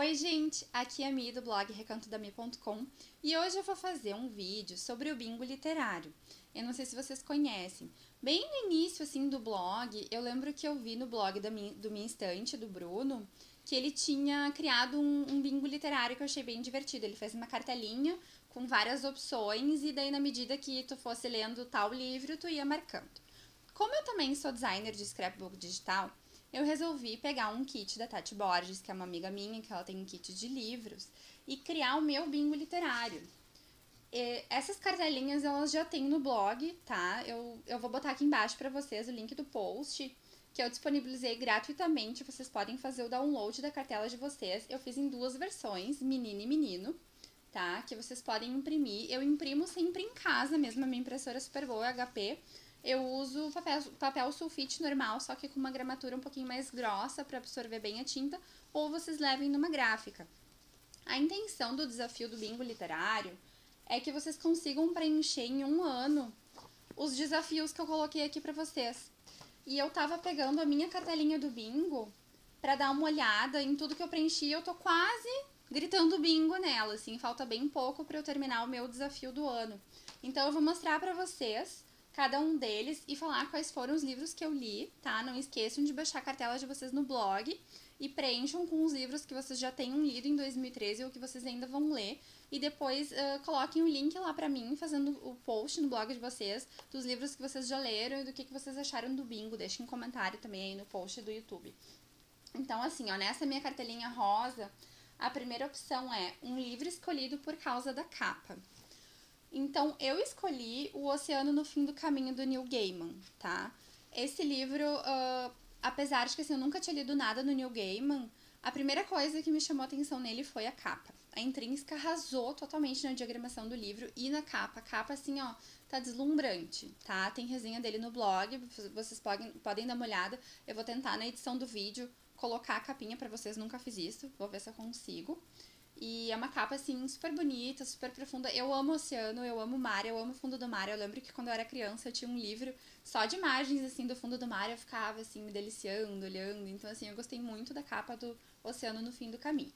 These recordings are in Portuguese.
Oi gente, aqui é a Mi do blog recantodami.com e hoje eu vou fazer um vídeo sobre o bingo literário. Eu não sei se vocês conhecem. Bem no início assim do blog, eu lembro que eu vi no blog do Minha Estante, do Bruno, que ele tinha criado um bingo literário que eu achei bem divertido. Ele fez uma cartelinha com várias opções e daí na medida que tu fosse lendo tal livro, tu ia marcando. Como eu também sou designer de scrapbook digital, eu resolvi pegar um kit da Tati Borges, que é uma amiga minha, que ela tem um kit de livros, e criar o meu bingo literário. Essas cartelinhas elas já tem no blog, tá? Eu vou botar aqui embaixo pra vocês o link do post, que eu disponibilizei gratuitamente. Vocês podem fazer o download da cartela de vocês. Eu fiz em duas versões, menino e menino, tá? Que vocês podem imprimir. Eu imprimo sempre em casa mesmo, a minha impressora é super boa, HP. Eu uso papel sulfite normal, só que com uma gramatura um pouquinho mais grossa para absorver bem a tinta, ou vocês levem numa gráfica. A intenção do desafio do bingo literário é que vocês consigam preencher em um ano os desafios que eu coloquei aqui para vocês. E eu tava pegando a minha cartelinha do bingo para dar uma olhada em tudo que eu preenchi, eu tô quase gritando bingo nela, assim, falta bem pouco para eu terminar o meu desafio do ano. Então eu vou mostrar para vocês cada um deles e falar quais foram os livros que eu li, tá? Não esqueçam de baixar a cartela de vocês no blog e preencham com os livros que vocês já tenham lido em 2013 ou que vocês ainda vão ler. E depois coloquem o link lá pra mim, fazendo o post no blog de vocês, dos livros que vocês já leram e do que vocês acharam do bingo. Deixem um comentário também aí no post do YouTube. Então, assim, ó, nessa minha cartelinha rosa, a primeira opção é um livro escolhido por causa da capa. Então, eu escolhi O Oceano no Fim do Caminho, do Neil Gaiman, tá? Esse livro, apesar de que assim, eu nunca tinha lido nada no Neil Gaiman, a primeira coisa que me chamou a atenção nele foi a capa. A Intrínseca arrasou totalmente na diagramação do livro e na capa. A capa, assim, ó, tá deslumbrante, tá? Tem resenha dele no blog, vocês podem dar uma olhada. Eu vou tentar, na edição do vídeo, colocar a capinha pra vocês, nunca fiz isso, vou ver se eu consigo. E é uma capa, assim, super bonita, super profunda. Eu amo o oceano, eu amo o mar, eu amo o fundo do mar. Eu lembro que quando eu era criança eu tinha um livro só de imagens, assim, do fundo do mar. Eu ficava, assim, me deliciando, olhando. Então, assim, eu gostei muito da capa do Oceano no Fim do Caminho.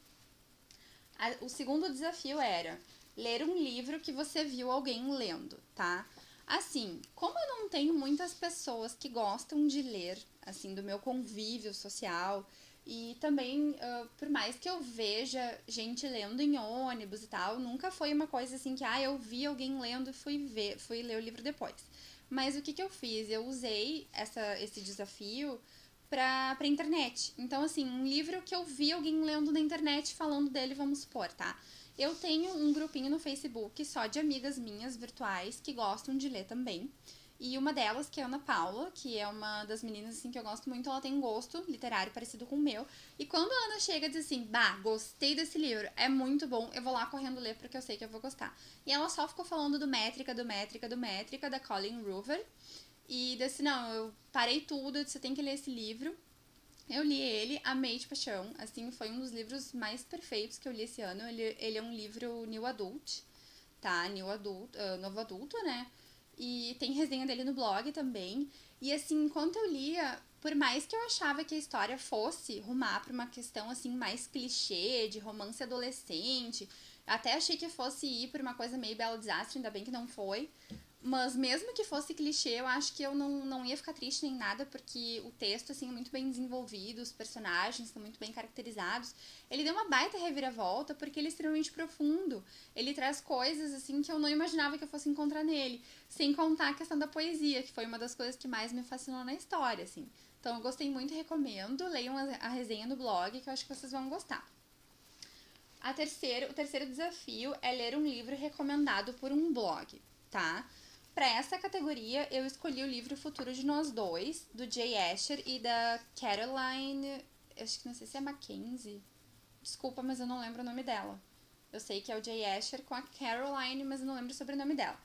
O segundo desafio era ler um livro que você viu alguém lendo, tá? Assim, como eu não tenho muitas pessoas que gostam de ler, assim, do meu convívio social, e também, por mais que eu veja gente lendo em ônibus e tal, nunca foi uma coisa assim que, eu vi alguém lendo e fui ler o livro depois. Mas o que eu fiz? Eu usei esse desafio pra internet. Então, assim, um livro que eu vi alguém lendo na internet falando dele, vamos supor, tá? Eu tenho um grupinho no Facebook só de amigas minhas virtuais que gostam de ler também. E uma delas, que é a Ana Paula, que é uma das meninas assim que eu gosto muito, ela tem um gosto literário parecido com o meu. E quando a Ana chega e diz assim, gostei desse livro, é muito bom, eu vou lá correndo ler porque eu sei que eu vou gostar. E ela só ficou falando do Métrica, da Colin Hoover. E disse, não, eu parei tudo, eu disse, você tem que ler esse livro. Eu li ele, amei de paixão, assim, foi um dos livros mais perfeitos que eu li esse ano. Ele é um livro New Adult, tá? Novo adulto, né? E tem resenha dele no blog também. E assim, enquanto eu lia, por mais que eu achava que a história fosse rumar pra uma questão assim mais clichê, de romance adolescente, até achei que fosse ir por uma coisa meio Bela Desastre, ainda bem que não foi. Mas mesmo que fosse clichê, eu acho que eu não ia ficar triste nem nada, porque o texto, assim, é muito bem desenvolvido, os personagens estão muito bem caracterizados. Ele deu uma baita reviravolta, porque ele é extremamente profundo. Ele traz coisas, assim, que eu não imaginava que eu fosse encontrar nele. Sem contar a questão da poesia, que foi uma das coisas que mais me fascinou na história, assim. Então eu gostei muito e recomendo. Leiam a resenha no blog, que eu acho que vocês vão gostar. O terceiro desafio é ler um livro recomendado por um blog, tá? Para essa categoria, eu escolhi o livro Futuro de Nós Dois, do Jay Asher e da Caroline, acho que não sei se é Mackenzie. Desculpa, mas eu não lembro o nome dela. Eu sei que é o Jay Asher com a Caroline, mas eu não lembro o sobrenome dela.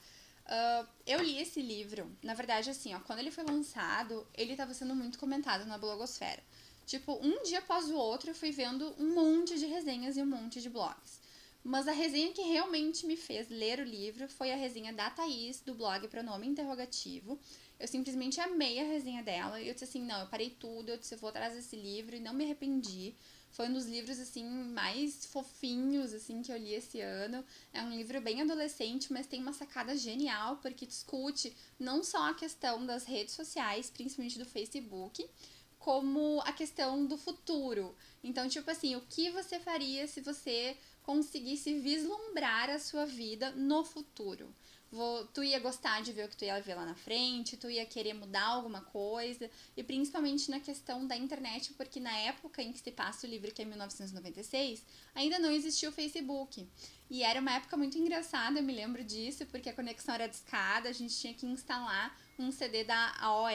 Eu li esse livro, na verdade, assim, ó, quando ele foi lançado, ele estava sendo muito comentado na blogosfera. Tipo, um dia após o outro, eu fui vendo um monte de resenhas e um monte de blogs. Mas a resenha que realmente me fez ler o livro foi a resenha da Thaís, do blog Pronome Interrogativo. Eu simplesmente amei a resenha dela. E eu disse assim, não, eu parei tudo, eu disse, eu vou atrás desse livro e não me arrependi. Foi um dos livros, assim, mais fofinhos, assim, que eu li esse ano. É um livro bem adolescente, mas tem uma sacada genial, porque discute não só a questão das redes sociais, principalmente do Facebook, como a questão do futuro. Então, tipo assim, o que você faria se você conseguisse vislumbrar a sua vida no futuro? Tu ia gostar de ver o que tu ia ver lá na frente, tu ia querer mudar alguma coisa, e principalmente na questão da internet, porque na época em que se passa o livro, que é 1996, ainda não existia o Facebook. E era uma época muito engraçada, eu me lembro disso, porque a conexão era discada, a gente tinha que instalar um CD da AOL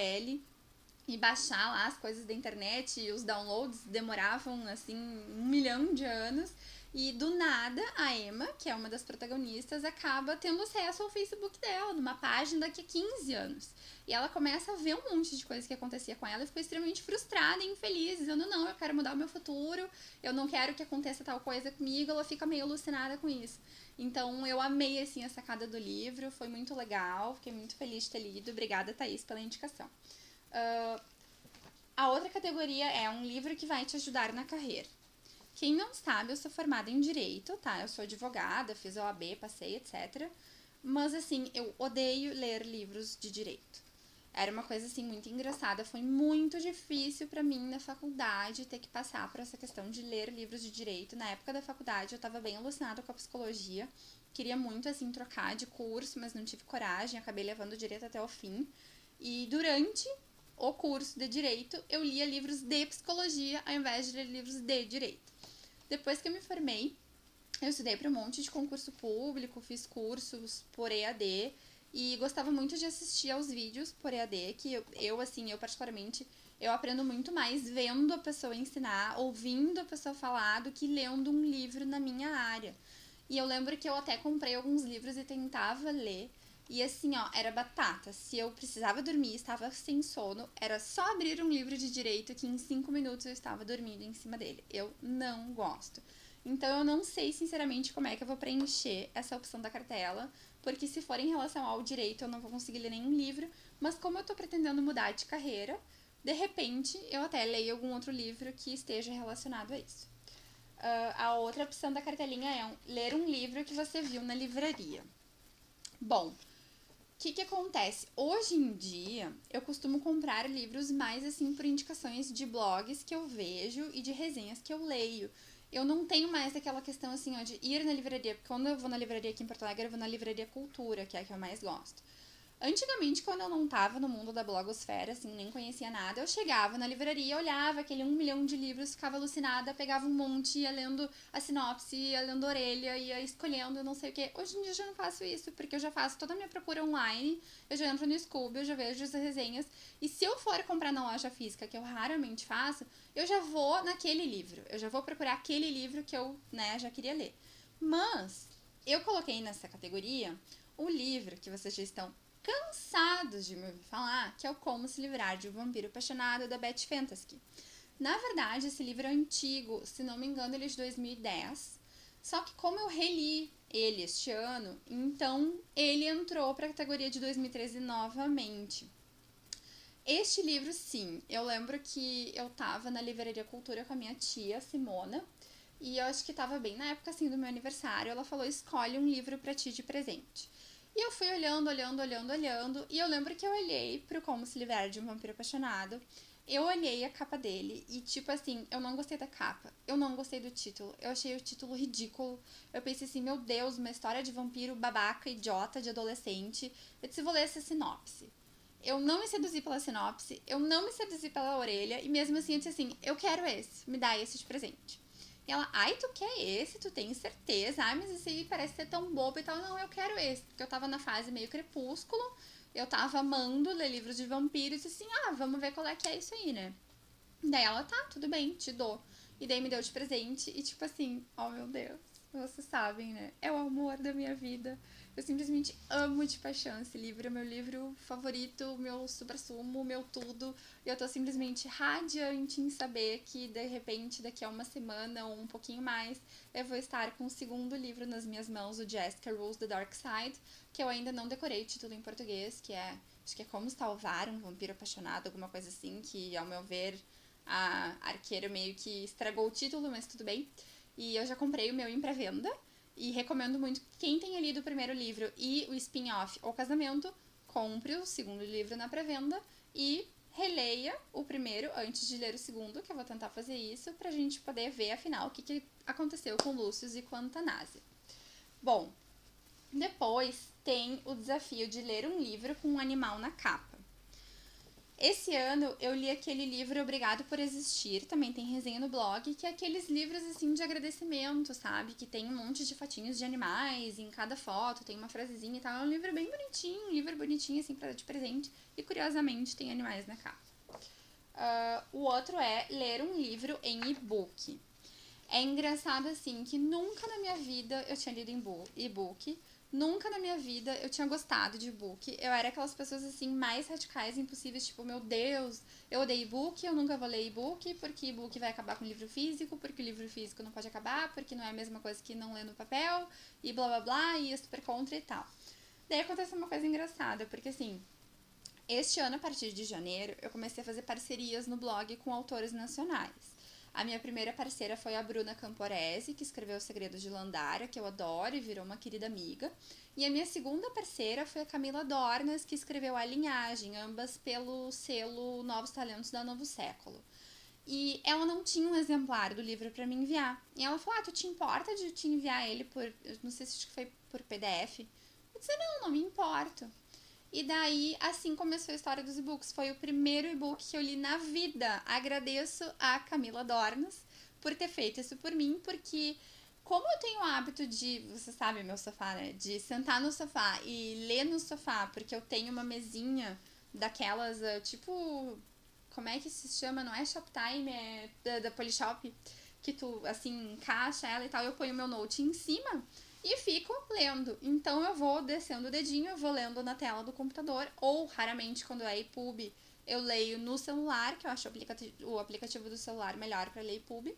e baixar lá as coisas da internet, e os downloads demoravam assim 1 milhão de anos. E do nada, a Emma, que é uma das protagonistas, acaba tendo acesso ao Facebook dela, numa página daqui a 15 anos. E ela começa a ver um monte de coisas que acontecia com ela e ficou extremamente frustrada e infeliz, dizendo: não, eu quero mudar o meu futuro, eu não quero que aconteça tal coisa comigo. Ela fica meio alucinada com isso. Então eu amei assim a sacada do livro, foi muito legal, fiquei muito feliz de ter lido. Obrigada, Thaís, pela indicação. A outra categoria é um livro que vai te ajudar na carreira. Quem não sabe, eu sou formada em Direito, tá? Eu sou advogada, fiz OAB, passei, etc. Mas, assim, eu odeio ler livros de Direito. Era uma coisa, assim, muito engraçada. Foi muito difícil pra mim na faculdade ter que passar por essa questão de ler livros de Direito. Na época da faculdade, eu tava bem alucinada com a psicologia. Queria muito, assim, trocar de curso, mas não tive coragem. Acabei levando o Direito até o fim. E durante o curso de Direito, eu lia livros de Psicologia ao invés de ler livros de Direito. Depois que eu me formei, eu estudei para um monte de concurso público, fiz cursos por EAD e gostava muito de assistir aos vídeos por EAD, que eu particularmente, eu aprendo muito mais vendo a pessoa ensinar, ouvindo a pessoa falar, do que lendo um livro na minha área. E eu lembro que eu até comprei alguns livros e tentava ler. E assim, ó, era batata. Se eu precisava dormir, estava sem sono, era só abrir um livro de direito que em 5 minutos eu estava dormindo em cima dele. Eu não gosto. Então eu não sei sinceramente como é que eu vou preencher essa opção da cartela, porque se for em relação ao direito eu não vou conseguir ler nenhum livro, mas como eu tô pretendendo mudar de carreira, de repente eu até leio algum outro livro que esteja relacionado a isso. A outra opção da cartelinha é ler um livro que você viu na livraria. Bom, o que acontece? Hoje em dia, eu costumo comprar livros mais assim por indicações de blogs que eu vejo e de resenhas que eu leio. Eu não tenho mais aquela questão assim, ó, de ir na livraria, porque quando eu vou na livraria aqui em Porto Alegre, eu vou na Livraria Cultura, que é a que eu mais gosto. Antigamente, quando eu não tava no mundo da blogosfera, assim, nem conhecia nada, eu chegava na livraria, olhava aquele 1 milhão de livros, ficava alucinada, pegava um monte, ia lendo a sinopse, ia lendo a orelha, ia escolhendo não sei o que. Hoje em dia eu já não faço isso, porque eu já faço toda a minha procura online, eu já entro no Scoob, eu já vejo as resenhas, e se eu for comprar na loja física, que eu raramente faço, eu já vou naquele livro, eu já vou procurar aquele livro que eu, né, já queria ler. Mas eu coloquei nessa categoria o livro que vocês já estão cansados de me ouvir falar, que é o Como Se Livrar de um Vampiro Apaixonado, da Beth Fantasy. Na verdade, esse livro é antigo, se não me engano ele é de 2010, só que como eu reli ele este ano, então ele entrou para a categoria de 2013 novamente. Este livro, sim, eu lembro que eu tava na Livraria Cultura com a minha tia, Simona, e eu acho que tava bem na época, assim, do meu aniversário, ela falou, escolhe um livro pra ti de presente. E eu fui olhando, e eu lembro que eu olhei pro Como Se Livrar de um Vampiro Apaixonado, eu olhei a capa dele e, tipo assim, eu não gostei da capa, eu não gostei do título, eu achei o título ridículo, eu pensei assim, meu Deus, uma história de vampiro babaca, idiota, de adolescente, eu disse, vou ler essa sinopse. Eu não me seduzi pela sinopse, eu não me seduzi pela orelha, e mesmo assim eu disse assim, eu quero esse, me dá esse de presente. E ela, ai, tu quer esse? Tu tem certeza? Ai, mas esse aí parece ser tão bobo e tal. Não, eu quero esse. Porque eu tava na fase meio crepúsculo, eu tava amando ler livros de vampiros e assim, vamos ver qual é que é isso aí, né? Daí ela, tá, tudo bem, te dou. E daí me deu de presente e tipo assim, oh meu Deus, vocês sabem, né? É o amor da minha vida. Eu simplesmente amo de paixão esse livro, é meu livro favorito, meu suprassumo, meu tudo. E eu tô simplesmente radiante em saber que, de repente, daqui a uma semana ou um pouquinho mais, eu vou estar com o segundo livro nas minhas mãos, o Jessica Rules The Dark Side, que eu ainda não decorei o título em português, que é, acho que é Como Salvar um Vampiro Apaixonado, alguma coisa assim, que, ao meu ver, A arqueira meio que estragou o título, mas tudo bem. E eu já comprei o meu em pré-venda. E recomendo muito que quem tenha lido o primeiro livro e o spin-off O Casamento, compre o segundo livro na pré-venda e releia o primeiro antes de ler o segundo, que eu vou tentar fazer isso, pra gente poder ver, afinal, o que aconteceu com Lúcius e com Antanásia. Bom, depois tem o desafio de ler um livro com um animal na capa. Esse ano eu li aquele livro Obrigado por Existir, também tem resenha no blog, que é aqueles livros assim de agradecimento, sabe? Que tem um monte de fotinhos de animais, e em cada foto tem uma frasezinha e tal. É um livro bem bonitinho, um livro bonitinho assim pra dar de presente, e curiosamente tem animais na capa. O outro é ler um livro em e-book. É engraçado assim que nunca na minha vida eu tinha lido em e-book. Nunca na minha vida eu tinha gostado de e-book. Eu era aquelas pessoas assim mais radicais impossíveis, tipo, meu Deus, eu odeio e-book, eu nunca vou ler e-book, porque e-book vai acabar com o livro físico, porque o livro físico não pode acabar, porque não é a mesma coisa que não ler no papel, e blá blá blá, e é super contra e tal. Daí aconteceu uma coisa engraçada, porque assim, este ano, a partir de janeiro, eu comecei a fazer parcerias no blog com autores nacionais. A minha primeira parceira foi a Bruna Camporese, que escreveu Os Segredos de Landara, que eu adoro e virou uma querida amiga. E a minha segunda parceira foi a Camila Dornas, que escreveu A Linhagem, ambas pelo selo Novos Talentos da Novo Século. E ela não tinha um exemplar do livro para me enviar. E ela falou, tu te importa de te enviar ele por, eu não sei se foi por PDF? Eu disse, não me importo. E daí, assim começou a história dos e-books. Foi o primeiro e-book que eu li na vida. Agradeço a Camila Dornas por ter feito isso por mim, porque como eu tenho o hábito de, você sabe, meu sofá, né? De sentar no sofá e ler no sofá, porque eu tenho uma mesinha daquelas, tipo, como é que se chama? Não é Shoptime, é da Polishop, que tu, assim, encaixa ela e tal. Eu ponho meu note em cima e fico lendo. Então eu vou descendo o dedinho, eu vou lendo na tela do computador, ou raramente quando é EPUB, eu leio no celular, que eu acho o aplicativo do celular melhor para ler EPUB.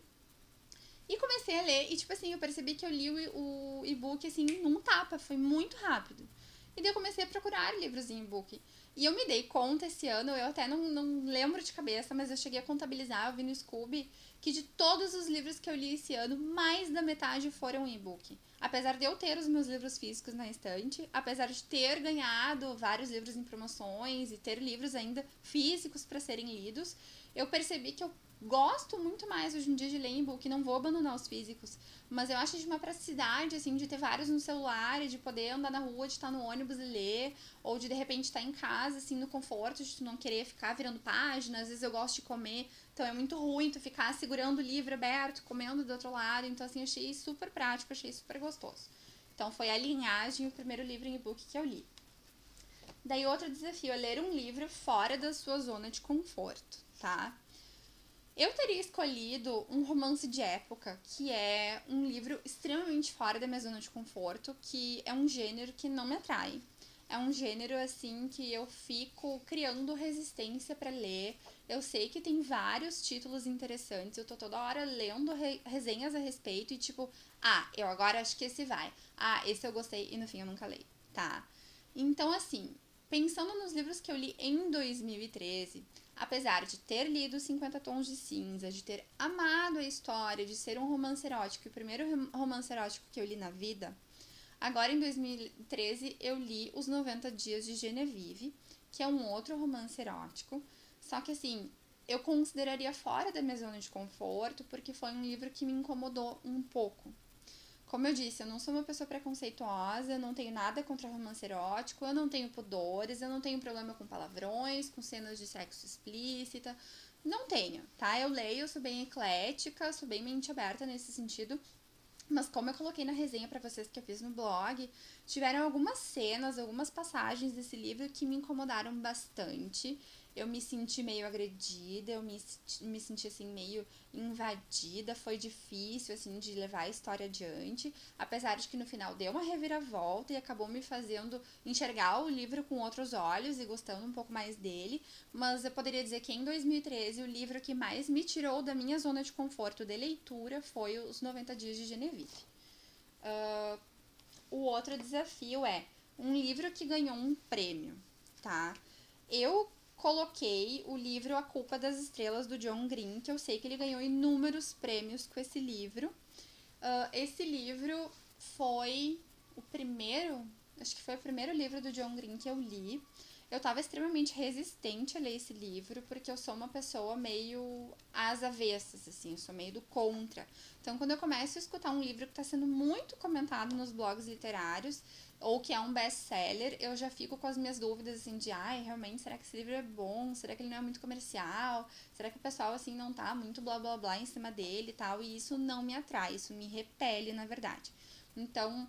E comecei a ler, e tipo assim, eu percebi que eu li o e-book assim num tapa, foi muito rápido. E daí eu comecei a procurar livros em e-book. E eu me dei conta esse ano, eu até não lembro de cabeça, mas eu cheguei a contabilizar, eu vi no Scooby, que de todos os livros que eu li esse ano, mais da metade foram em e-book. Apesar de eu ter os meus livros físicos na estante, apesar de ter ganhado vários livros em promoções e ter livros ainda físicos para serem lidos, eu percebi que eu gosto muito mais hoje em dia de ler e-book, não vou abandonar os físicos, mas eu acho de uma praticidade, assim, de ter vários no celular e de poder andar na rua, de estar no ônibus e ler, ou de repente estar em casa, assim, no conforto, de tu não querer ficar virando páginas. Às vezes eu gosto de comer, então é muito ruim tu ficar segurando o livro aberto, comendo do outro lado, então assim, eu achei super prático, achei super gostoso. Então foi A Linhagem, o primeiro livro em e-book que eu li. Daí outro desafio é ler um livro fora da sua zona de conforto, tá? Eu teria escolhido um romance de época, que é um livro extremamente fora da minha zona de conforto, que é um gênero que não me atrai. É um gênero assim que eu fico criando resistência para ler. Eu sei que tem vários títulos interessantes, eu tô toda hora lendo resenhas a respeito e tipo, eu agora acho que esse vai. Esse eu gostei e no fim eu nunca leio, tá? Então assim, pensando nos livros que eu li em 2013, apesar de ter lido 50 Tons de Cinza, de ter amado a história, de ser um romance erótico, o primeiro romance erótico que eu li na vida, agora em 2013 eu li Os 90 Dias de Genevieve, que é um outro romance erótico, só que assim, eu consideraria fora da minha zona de conforto, porque foi um livro que me incomodou um pouco. Como eu disse, eu não sou uma pessoa preconceituosa, eu não tenho nada contra romance erótico, eu não tenho pudores, eu não tenho problema com palavrões, com cenas de sexo explícita. Não tenho, tá? Eu leio, eu sou bem eclética, sou bem mente aberta nesse sentido. Mas como eu coloquei na resenha pra vocês que eu fiz no blog, tiveram algumas cenas, algumas passagens desse livro que me incomodaram bastante. Eu me senti meio agredida, eu me senti assim meio invadida, foi difícil assim de levar a história adiante, apesar de que no final deu uma reviravolta e acabou me fazendo enxergar o livro com outros olhos e gostando um pouco mais dele, mas eu poderia dizer que em 2013 o livro que mais me tirou da minha zona de conforto de leitura foi Os 90 Dias de Genevieve. O outro desafio é um livro que ganhou um prêmio, tá? Eu coloquei o livro A Culpa das Estrelas, do John Green, que eu sei que ele ganhou inúmeros prêmios com esse livro. Esse livro foi o primeiro, acho que foi o primeiro livro do John Green que eu li. Eu tava extremamente resistente a ler esse livro, porque eu sou uma pessoa meio às avessas, assim, eu sou meio do contra. Então, quando eu começo a escutar um livro que está sendo muito comentado nos blogs literários, ou que é um best-seller, eu já fico com as minhas dúvidas, assim, de, ai, realmente, será que esse livro é bom? Será que ele não é muito comercial? Será que o pessoal, assim, não tá muito blá blá blá em cima dele e tal? E isso não me atrai, isso me repele, na verdade. Então,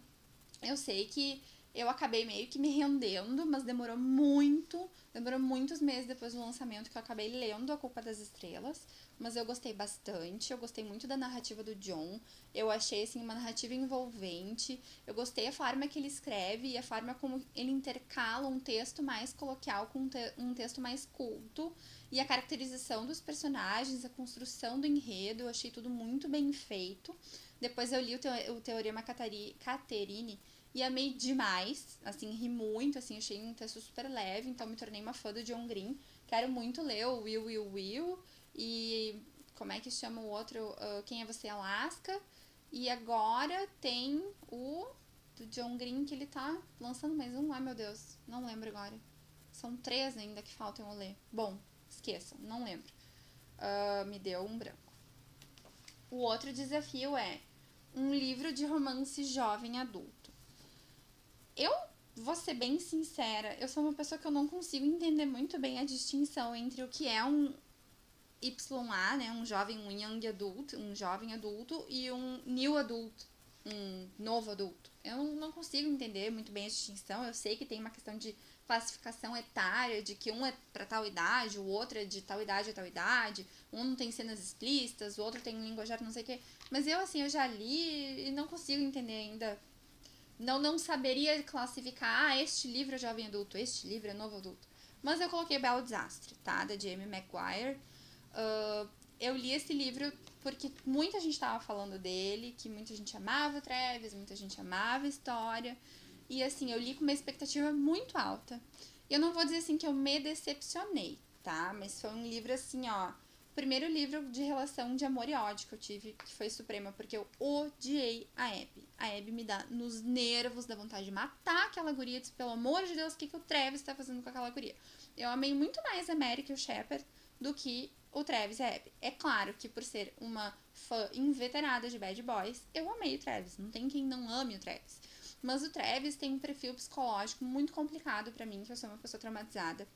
eu sei que eu acabei meio que me rendendo, mas demorou muitos meses depois do lançamento que eu acabei lendo A Culpa das Estrelas, mas eu gostei bastante, eu gostei muito da narrativa do John, eu achei, assim, uma narrativa envolvente, eu gostei a forma que ele escreve e a forma como ele intercala um texto mais coloquial com um texto mais culto, e a caracterização dos personagens, a construção do enredo, eu achei tudo muito bem feito. Depois eu li o Teorema Caterine e amei demais, assim, ri muito, assim, achei um texto super leve, então me tornei uma fã do John Green. Quero muito ler o Will e como é que chama o outro? Quem é Você, Alaska? E agora tem o do John Green que ele tá lançando mais um, ai meu Deus, não lembro agora. São 3 ainda que faltam eu ler. Bom, esqueçam, não lembro. Me deu um branco. O outro desafio é um livro de romance jovem adulto. Eu vou ser bem sincera, eu sou uma pessoa que eu não consigo entender muito bem a distinção entre o que é um YA, né, um young adult, um jovem adulto, e um new adult, um novo adulto. Eu não consigo entender muito bem a distinção. Eu sei que tem uma questão de classificação etária, de que um é para tal idade, o outro é de tal idade a tal idade, um não tem cenas explícitas, o outro tem linguajar não sei o quê. Mas eu, assim, eu já li e não consigo entender ainda. Não saberia classificar, este livro é jovem adulto, este livro é novo adulto. Mas eu coloquei Belo Desastre, tá? Da Jamie Maguire. Eu li esse livro porque muita gente estava falando dele, que muita gente amava o Travis, muita gente amava a história. E assim, eu li com uma expectativa muito alta. E eu não vou dizer assim que eu me decepcionei, tá? Mas foi um livro assim, ó. Primeiro livro de relação de amor e ódio que eu tive, que foi Suprema, porque eu odiei a Abby. A Abby me dá nos nervos, dá vontade de matar aquela guria. Disse, pelo amor de Deus, o que o Travis tá fazendo com aquela guria? Eu amei muito mais a Mary que o Shepard do que o Travis e a Abby. É claro que por ser uma fã inveterada de Bad Boys, eu amei o Travis. Não tem quem não ame o Travis. Mas o Travis tem um perfil psicológico muito complicado pra mim, que eu sou uma pessoa traumatizada.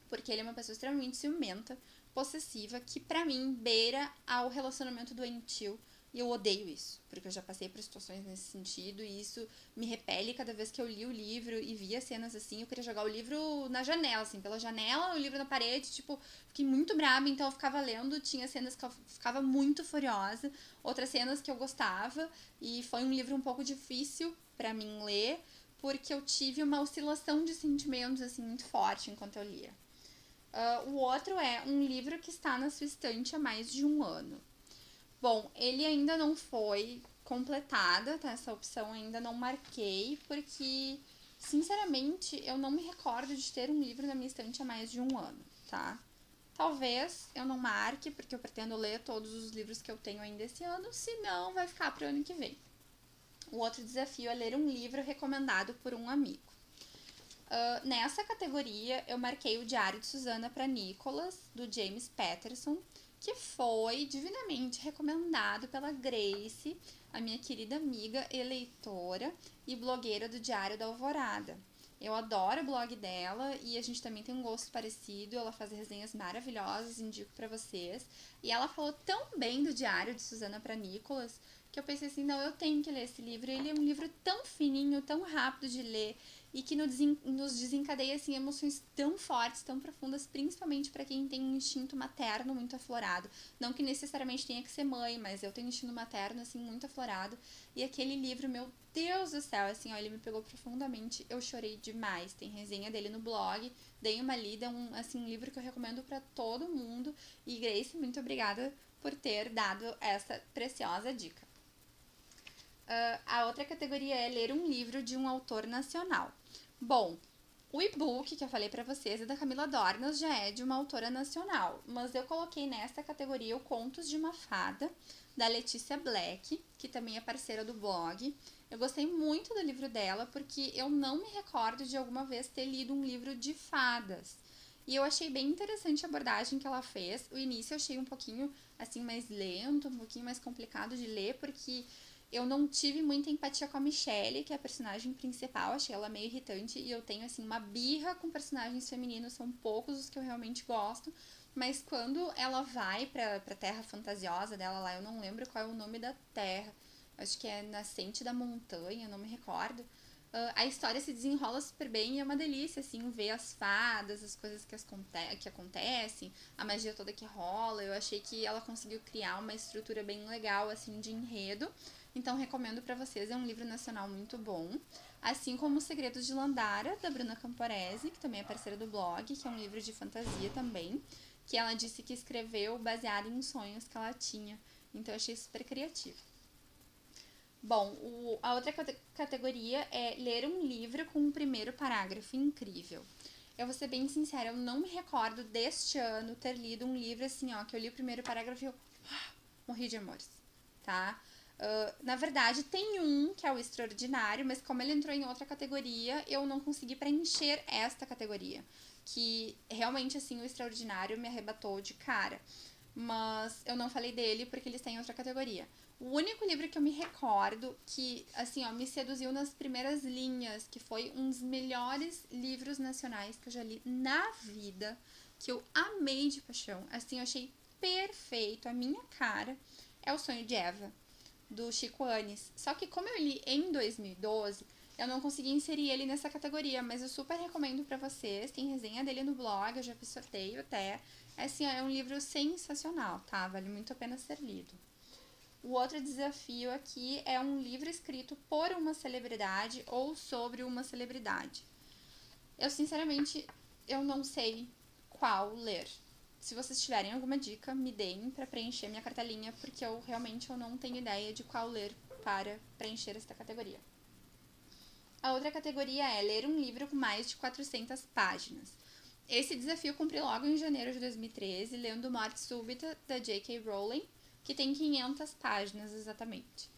Porque ele é uma pessoa extremamente ciumenta, possessiva, que pra mim beira ao relacionamento doentio. E eu odeio isso, porque eu já passei por situações nesse sentido e isso me repele cada vez que eu li o livro e via cenas assim. Eu queria jogar o livro na janela, assim, pela janela, o livro na parede, tipo, fiquei muito brava, então eu ficava lendo. Tinha cenas que eu ficava muito furiosa, outras cenas que eu gostava, e foi um livro um pouco difícil pra mim ler, porque eu tive uma oscilação de sentimentos, assim, muito forte enquanto eu lia. O outro é um livro que está na sua estante há mais de um ano. Bom, ele ainda não foi completada, tá? Essa opção ainda não marquei, porque, sinceramente, eu não me recordo de ter um livro na minha estante há mais de um ano, tá? Talvez eu não marque, porque eu pretendo ler todos os livros que eu tenho ainda esse ano, senão vai ficar para o ano que vem. O outro desafio é ler um livro recomendado por um amigo. Nessa categoria, eu marquei o Diário de Susana para Nicholas, do James Patterson, que foi divinamente recomendado pela Grace, a minha querida amiga e leitora e blogueira do Diário da Alvorada. Eu adoro o blog dela e a gente também tem um gosto parecido. Ela faz resenhas maravilhosas, indico pra vocês. E ela falou tão bem do Diário de Susana para Nicholas que eu pensei assim, não, eu tenho que ler esse livro. Ele é um livro tão fininho, tão rápido de ler e que nos desencadeia assim, emoções tão fortes, tão profundas, principalmente para quem tem um instinto materno muito aflorado. Não que necessariamente tenha que ser mãe, mas eu tenho um instinto materno assim muito aflorado. E aquele livro, meu Deus do céu, assim, ó, ele me pegou profundamente. Eu chorei demais. Tem resenha dele no blog. Dei uma lida, um livro que eu recomendo para todo mundo. E Grace, muito obrigada por ter dado essa preciosa dica. A outra categoria é ler um livro de um autor nacional. Bom, O e-book que eu falei pra vocês é da Camila Dornas, já é de uma autora nacional, mas eu coloquei nesta categoria o Contos de uma Fada, da Letícia Black, que também é parceira do blog. Eu gostei muito do livro dela, porque eu não me recordo de alguma vez ter lido um livro de fadas. E eu achei bem interessante a abordagem que ela fez. O início eu achei um pouquinho assim mais lento, um pouquinho mais complicado de ler, porque eu não tive muita empatia com a Michelle, que é a personagem principal, achei ela meio irritante e eu tenho assim uma birra com personagens femininos, são poucos os que eu realmente gosto, mas quando ela vai pra terra fantasiosa dela lá, eu não lembro qual é o nome da terra, acho que é Nascente da Montanha, não me recordo. A história se desenrola super bem e é uma delícia, assim, ver as fadas, as coisas que acontecem, a magia toda que rola. Eu achei que ela conseguiu criar uma estrutura bem legal, assim, de enredo. Então, recomendo pra vocês, é um livro nacional muito bom. Assim como Os Segredos de Landara, da Bruna Camporese, que também é parceira do blog, que é um livro de fantasia também, que ela disse que escreveu baseado em sonhos que ela tinha. Então, eu achei super criativo. Bom, a outra categoria é ler um livro com um primeiro parágrafo incrível. Eu vou ser bem sincera, eu não me recordo deste ano ter lido um livro assim, ó, que eu li o primeiro parágrafo e eu morri de amores, tá? Na verdade, tem um que é o Extraordinário, mas como ele entrou em outra categoria, eu não consegui preencher esta categoria. Que realmente, assim, o Extraordinário me arrebatou de cara. Mas eu não falei dele porque ele está em outra categoria. O único livro que eu me recordo que, assim, ó, me seduziu nas primeiras linhas, que foi um dos melhores livros nacionais que eu já li na vida, que eu amei de paixão, assim, eu achei perfeito, a minha cara, é O Sonho de Eva, do Chico Anis. Só que como eu li em 2012, eu não consegui inserir ele nessa categoria, mas eu super recomendo pra vocês. Tem resenha dele no blog, eu já fiz sorteio até. É assim, é um livro sensacional, tá? Vale muito a pena ser lido. O outro desafio aqui é um livro escrito por uma celebridade ou sobre uma celebridade. Eu, sinceramente, eu não sei qual ler. Se vocês tiverem alguma dica, me deem para preencher minha cartelinha, porque eu realmente eu não tenho ideia de qual ler para preencher esta categoria. A outra categoria é ler um livro com mais de 400 páginas. Esse desafio eu cumpri logo em janeiro de 2013, lendo Morte Súbita, da J.K. Rowling, que tem 500 páginas exatamente.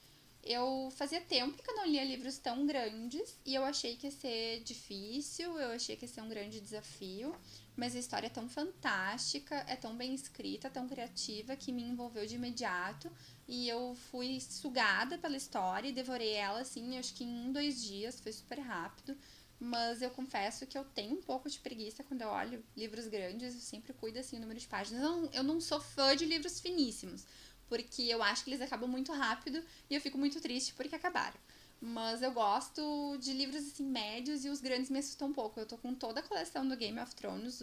Eu fazia tempo que eu não lia livros tão grandes e eu achei que ia ser difícil, eu achei que ia ser um grande desafio, mas a história é tão fantástica, é tão bem escrita, tão criativa que me envolveu de imediato e eu fui sugada pela história e devorei ela assim, acho que em 2 dias, foi super rápido. Mas eu confesso que eu tenho um pouco de preguiça quando eu olho livros grandes, eu sempre cuido assim o número de páginas. Eu não sou fã de livros finíssimos, porque eu acho que eles acabam muito rápido e eu fico muito triste porque acabaram. Mas eu gosto de livros assim médios e os grandes me assustam um pouco. Eu tô com toda a coleção do Game of Thrones,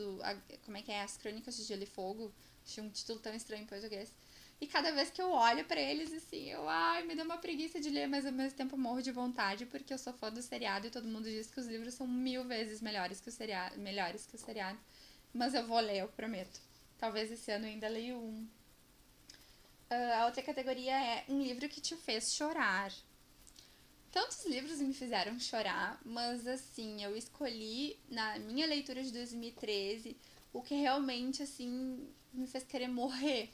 como é que é? As Crônicas de Gelo e Fogo. Achei um título tão estranho em português. E cada vez que eu olho pra eles, assim, me dá uma preguiça de ler, mas ao mesmo tempo eu morro de vontade, porque eu sou fã do seriado e todo mundo diz que os livros são 1000 vezes melhores que o seriado. Mas eu vou ler, eu prometo. Talvez esse ano eu ainda leio um. A outra categoria é um livro que te fez chorar. Tantos livros me fizeram chorar, mas assim, eu escolhi na minha leitura de 2013 o que realmente, assim, me fez querer morrer.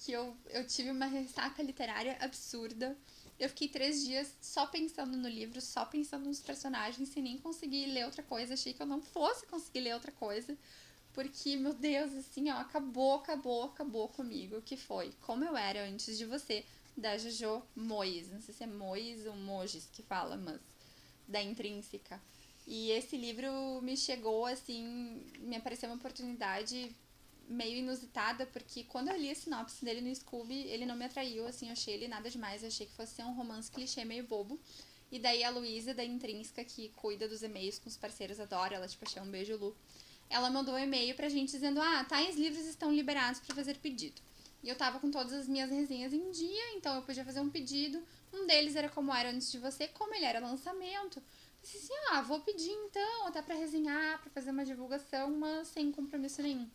Que eu tive uma ressaca literária absurda. Eu fiquei 3 dias só pensando no livro, só pensando nos personagens, sem nem conseguir ler outra coisa. Achei que eu não fosse conseguir ler outra coisa. Porque, meu Deus, assim, ó, acabou comigo. Que foi Como Eu Era Antes de Você, da Jojo Moyes. Não sei se é Moyes ou Moyes que fala, mas da Intrínseca. E esse livro me chegou, assim, me apareceu uma oportunidade meio inusitada, porque quando eu li a sinopse dele no Scooby, ele não me atraiu, assim, eu achei ele nada demais, eu achei que fosse ser um romance clichê meio bobo. E daí a Luísa, da Intrínseca, que cuida dos e-mails com os parceiros, adora, ela, tipo, achei um beijo, Lu. Ela mandou um e-mail pra gente dizendo, tais livros estão liberados para fazer pedido. E eu tava com todas as minhas resenhas em dia, então eu podia fazer um pedido. Um deles era Como Era Antes de Você, como ele era lançamento. Eu disse assim, vou pedir então, até pra resenhar, pra fazer uma divulgação, mas sem compromisso nenhum.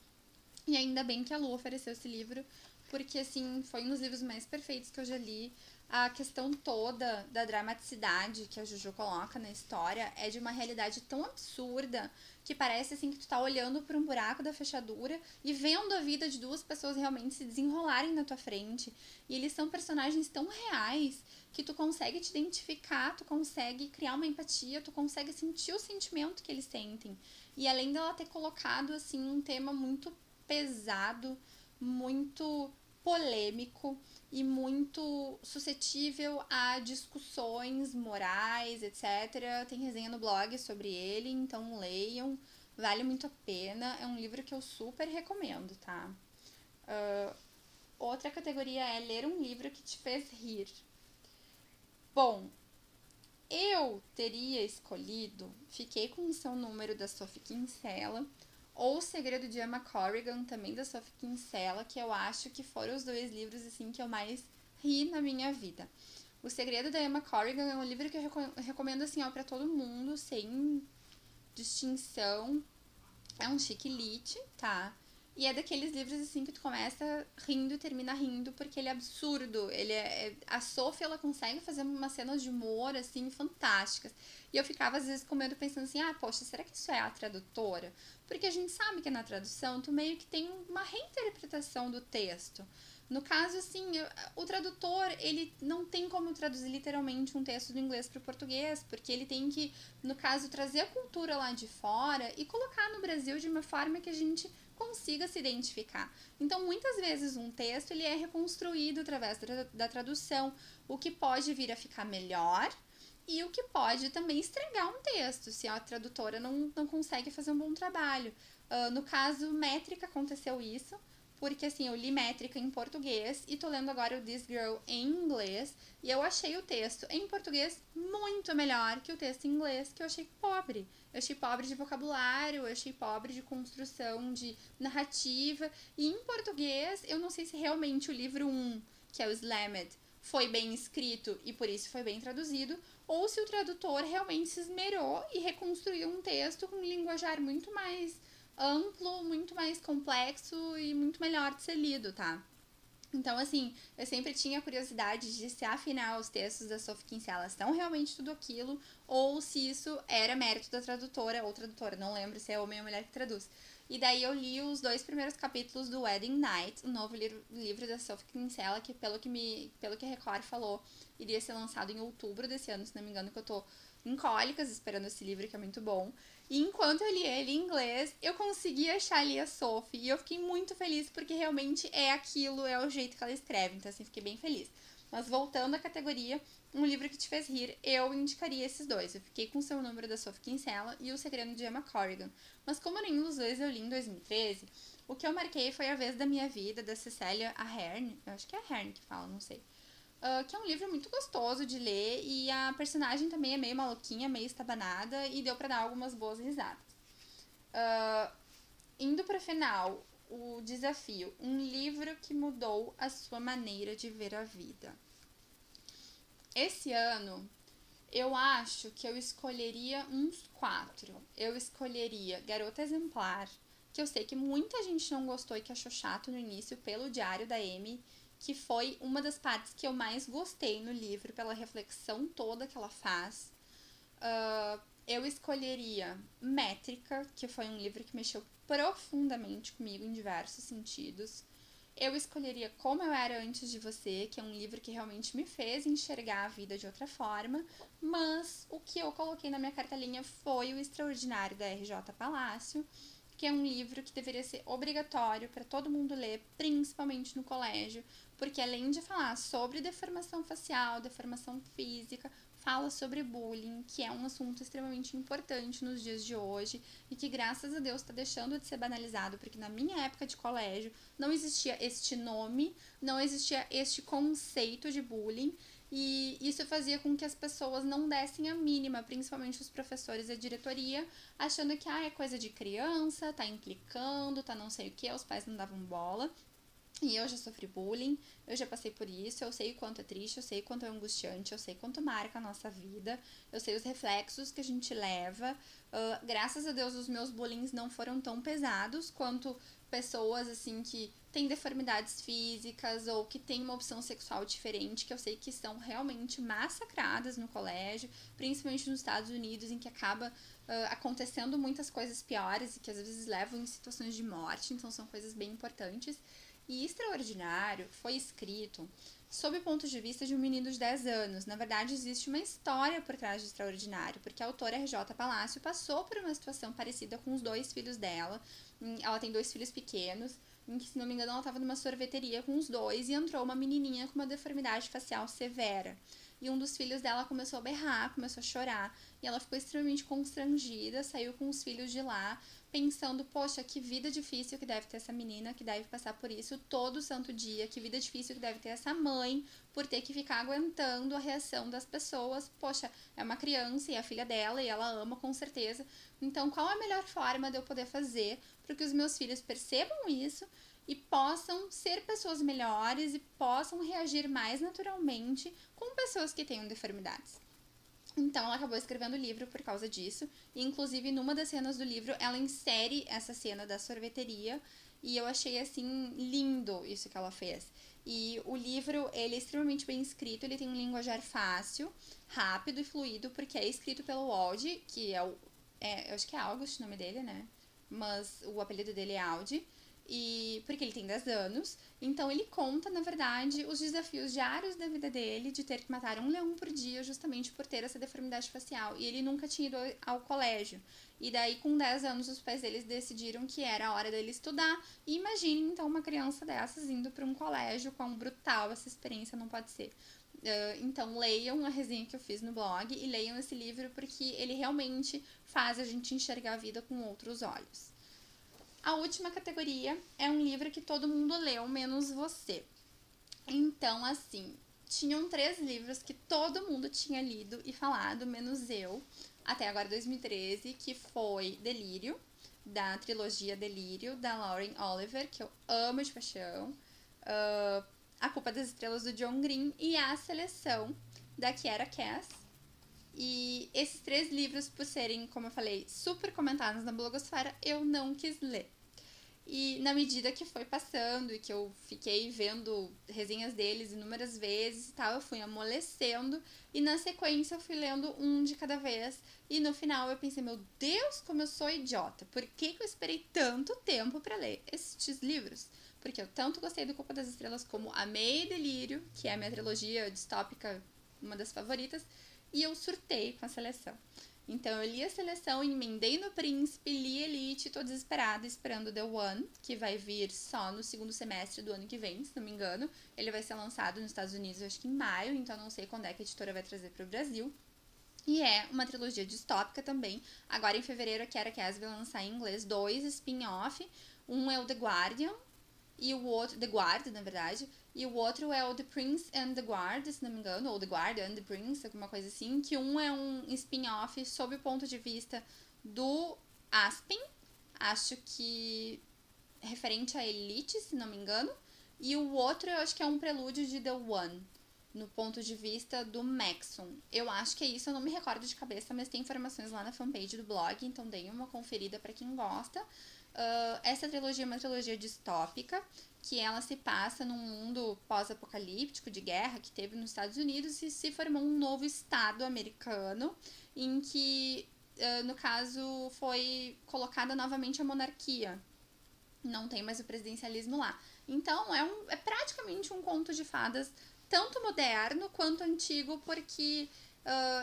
E ainda bem que a Lu ofereceu esse livro, porque, assim, foi um dos livros mais perfeitos que eu já li. A questão toda da dramaticidade que a Juju coloca na história é de uma realidade tão absurda que parece, assim, que tu tá olhando por um buraco da fechadura e vendo a vida de duas pessoas realmente se desenrolarem na tua frente. E eles são personagens tão reais que tu consegue te identificar, tu consegue criar uma empatia, tu consegue sentir o sentimento que eles sentem. E além dela ter colocado, assim, um tema muito pesado, muito polêmico e muito suscetível a discussões morais, etc. Tem resenha no blog sobre ele, então leiam, vale muito a pena. É um livro que eu super recomendo, tá? Outra categoria é ler um livro que te fez rir. Bom, eu teria escolhido Fiquei com o Seu Número, da Sophie Kinsella, ou O Segredo de Emma Corrigan, também da Sophie Kinsella, que eu acho que foram os dois livros assim que eu mais ri na minha vida. O Segredo da Emma Corrigan é um livro que eu recomendo assim, ó, para todo mundo, sem distinção. É um chique lit, tá? E é daqueles livros assim que tu começa rindo e termina rindo porque ele é absurdo. A Sophie, ela consegue fazer umas cenas de humor assim fantásticas. E eu ficava às vezes com medo pensando assim: "Ah, poxa, será que isso é a tradutora?" Porque a gente sabe que na tradução tu meio que tem uma reinterpretação do texto. No caso, assim, o tradutor, ele não tem como traduzir literalmente um texto do inglês para o português, porque ele tem que, no caso, trazer a cultura lá de fora e colocar no Brasil de uma forma que a gente consiga se identificar. Então, muitas vezes um texto ele é reconstruído através da tradução, o que pode vir a ficar melhor e o que pode também estragar um texto, se a tradutora não consegue fazer um bom trabalho. No caso, Métrica aconteceu isso, porque assim, eu li Métrica em português e tô lendo agora o This Girl em inglês, e eu achei o texto em português muito melhor que o texto em inglês, que eu achei pobre. Eu achei pobre de vocabulário, eu achei pobre de construção, de narrativa, e em português, eu não sei se realmente o livro 1, que é o Slammed, foi bem escrito e por isso foi bem traduzido, ou se o tradutor realmente se esmerou e reconstruiu um texto com um linguajar muito mais amplo, muito mais complexo e muito melhor de ser lido, tá? Então, assim, eu sempre tinha curiosidade de se afinal os textos da Sophie Kinsella são realmente tudo aquilo, ou se isso era mérito da tradutora ou tradutora, não lembro se é homem ou mulher que traduz. E daí eu li os 2 primeiros capítulos do Wedding Night, o novo livro da Sophie Kinsella, que pelo que a Record falou, iria ser lançado em outubro desse ano, se não me engano, que eu tô em cólicas esperando esse livro, que é muito bom. E enquanto eu li ele em inglês, eu consegui achar ali a Sophie. E eu fiquei muito feliz porque realmente é aquilo, é o jeito que ela escreve. Então, assim, fiquei bem feliz. Mas voltando à categoria, um livro que te fez rir, eu indicaria esses dois. Eu fiquei com o Seu Número, da Sophie Kinsella, e O Segredo de Emma Corrigan. Mas como nenhum dos dois eu li em 2013, o que eu marquei foi A Vez da Minha Vida, da Cecília Ahern. Eu acho que é Ahern que fala, não sei. Que é um livro muito gostoso de ler e a personagem também é meio maluquinha, meio estabanada e deu pra dar algumas boas risadas. Indo pra final, o desafio, um livro que mudou a sua maneira de ver a vida. Esse ano, eu acho que eu escolheria uns 4. Eu escolheria Garota Exemplar, que eu sei que muita gente não gostou e que achou chato no início, pelo Diário da Amy, que foi uma das partes que eu mais gostei no livro, pela reflexão toda que ela faz. Eu escolheria Métrica, que foi um livro que mexeu profundamente comigo em diversos sentidos. Eu escolheria Como Eu Era Antes de Você, que é um livro que realmente me fez enxergar a vida de outra forma, mas o que eu coloquei na minha cartelinha foi O Extraordinário, da R.J. Palácio, que é um livro que deveria ser obrigatório para todo mundo ler, principalmente no colégio, porque além de falar sobre deformação facial, deformação física, fala sobre bullying, que é um assunto extremamente importante nos dias de hoje e que, graças a Deus, está deixando de ser banalizado, porque na minha época de colégio não existia este nome, não existia este conceito de bullying, e isso fazia com que as pessoas não dessem a mínima, principalmente os professores e a diretoria, achando que é coisa de criança, tá implicando, tá não sei o que, os pais não davam bola. E eu já sofri bullying, eu já passei por isso, eu sei o quanto é triste, eu sei o quanto é angustiante, eu sei quanto marca a nossa vida, eu sei os reflexos que a gente leva. Graças a Deus, os meus bullying não foram tão pesados quanto pessoas, assim, que tem deformidades físicas ou que tem uma opção sexual diferente, que eu sei que são realmente massacradas no colégio, principalmente nos Estados Unidos, em que acaba acontecendo muitas coisas piores e que às vezes levam em situações de morte, então são coisas bem importantes. E Extraordinário foi escrito sob o ponto de vista de um menino de 10 anos. Na verdade, existe uma história por trás de Extraordinário, porque a autora R.J. Palácio passou por uma situação parecida com os 2 filhos dela. Ela tem 2 filhos pequenos, em que, se não me engano, ela estava numa sorveteria com os 2 e entrou uma menininha com uma deformidade facial severa. E um dos filhos dela começou a berrar, começou a chorar, e ela ficou extremamente constrangida, saiu com os filhos de lá, pensando, poxa, que vida difícil que deve ter essa menina, que deve passar por isso todo santo dia, que vida difícil que deve ter essa mãe, por ter que ficar aguentando a reação das pessoas. Poxa, é uma criança e é a filha dela e ela ama com certeza. Então, qual a melhor forma de eu poder fazer para que os meus filhos percebam isso e possam ser pessoas melhores e possam reagir mais naturalmente com pessoas que tenham deformidades? Então, ela acabou escrevendo o livro por causa disso. E, inclusive, numa das cenas do livro, ela insere essa cena da sorveteria. E eu achei, assim, lindo isso que ela fez. E o livro, ele é extremamente bem escrito. Ele tem um linguajar fácil, rápido e fluido, porque é escrito pelo Audi, que é o... eu acho que é August o nome dele, né? Mas o apelido dele é Audi. E porque ele tem 10 anos, então ele conta, na verdade, os desafios diários da vida dele, de ter que matar um leão por dia justamente por ter essa deformidade facial. E ele nunca tinha ido ao colégio. E daí, com 10 anos, os pais deles decidiram que era a hora dele estudar. E imagine, então, uma criança dessas indo para um colégio, quão brutal essa experiência não pode ser. Então, leiam a resenha que eu fiz no blog e leiam esse livro, porque ele realmente faz a gente enxergar a vida com outros olhos. A última categoria é um livro que todo mundo leu, menos você. Então, assim, tinham 3 livros que todo mundo tinha lido e falado, menos eu, até agora 2013, que foi Delírio, da trilogia Delírio, da Lauren Oliver, que eu amo de paixão, A Culpa das Estrelas, do John Green, e A Seleção, da Kiera Cass. E esses 3 livros, por serem, como eu falei, super comentados na blogosfera, eu não quis ler. E na medida que foi passando e que eu fiquei vendo resenhas deles inúmeras vezes e tal, eu fui amolecendo. E na sequência eu fui lendo um de cada vez. E no final eu pensei, meu Deus, como eu sou idiota. Por que eu esperei tanto tempo para ler estes livros? Porque eu tanto gostei do Culpa das Estrelas, como amei Delírio, que é a minha trilogia distópica, uma das favoritas. E eu surtei com a Seleção. Então, eu li a Seleção, emendei no Príncipe, li Elite e tô desesperada esperando The One, que vai vir só no 2º semestre do ano que vem, se não me engano. Ele vai ser lançado nos Estados Unidos, acho que em maio, então não sei quando é que a editora vai trazer pro Brasil. E é uma trilogia distópica também. Agora, em fevereiro, a Kiera Cass vai lançar em inglês 2 spin-off. Um é o The Guardian, e o outro, The Guard, na verdade, e o outro é o The Prince and the Guard, se não me engano, ou The Guard and the Prince, alguma coisa assim, que um é um spin-off sob o ponto de vista do Aspen, acho que referente à Elite, se não me engano, e o outro eu acho que é um prelúdio de The One, no ponto de vista do Maxon. Eu acho que é isso, eu não me recordo de cabeça, mas tem informações lá na fanpage do blog, então deem uma conferida para quem gosta. Essa trilogia é uma trilogia distópica, que ela se passa num mundo pós-apocalíptico de guerra que teve nos Estados Unidos e se formou um novo estado americano em que, no caso, foi colocada novamente a monarquia. Não tem mais o presidencialismo lá. Então, é praticamente um conto de fadas, tanto moderno quanto antigo, porque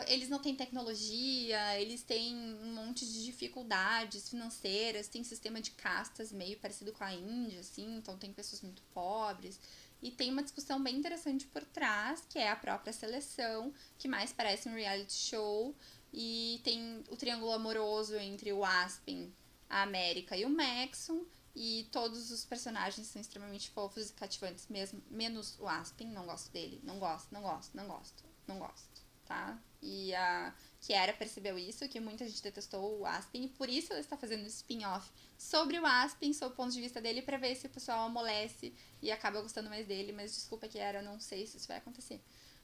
eles não têm tecnologia, eles têm um monte de dificuldades financeiras, tem sistema de castas meio parecido com a Índia, assim, então tem pessoas muito pobres. E tem uma discussão bem interessante por trás, que é a própria seleção, que mais parece um reality show. E tem o triângulo amoroso entre o Aspen, a América e o Maxon. E todos os personagens são extremamente fofos e cativantes mesmo, menos o Aspen, não gosto dele, não gosto, tá? E a Kiera percebeu isso, que muita gente detestou o Aspen, e por isso ela está fazendo um spin-off sobre o Aspen, sob o ponto de vista dele, pra ver se o pessoal amolece e acaba gostando mais dele, mas desculpa, Kiera, não sei se isso vai acontecer.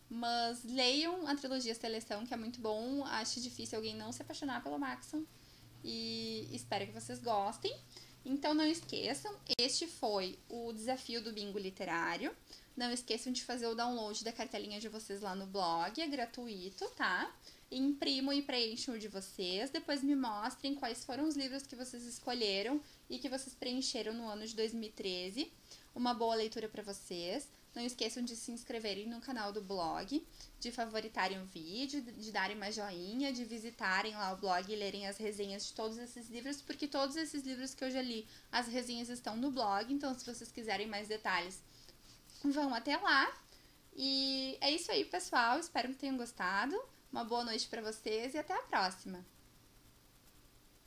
Mas leiam a trilogia Seleção, que é muito bom, acho difícil alguém não se apaixonar pelo Maxon, e espero que vocês gostem. Então não esqueçam, este foi o desafio do Bingo Literário. Não esqueçam de fazer o download da cartelinha de vocês lá no blog, é gratuito, tá? Imprimam e preencham o de vocês, depois me mostrem quais foram os livros que vocês escolheram e que vocês preencheram no ano de 2013. Uma boa leitura para vocês. Não esqueçam de se inscreverem no canal do blog, de favoritarem o vídeo, de darem uma joinha, de visitarem lá o blog e lerem as resenhas de todos esses livros, porque todos esses livros que eu já li, as resenhas estão no blog, então se vocês quiserem mais detalhes, vão até lá. E é isso aí, pessoal. Espero que tenham gostado. Uma boa noite para vocês e até a próxima!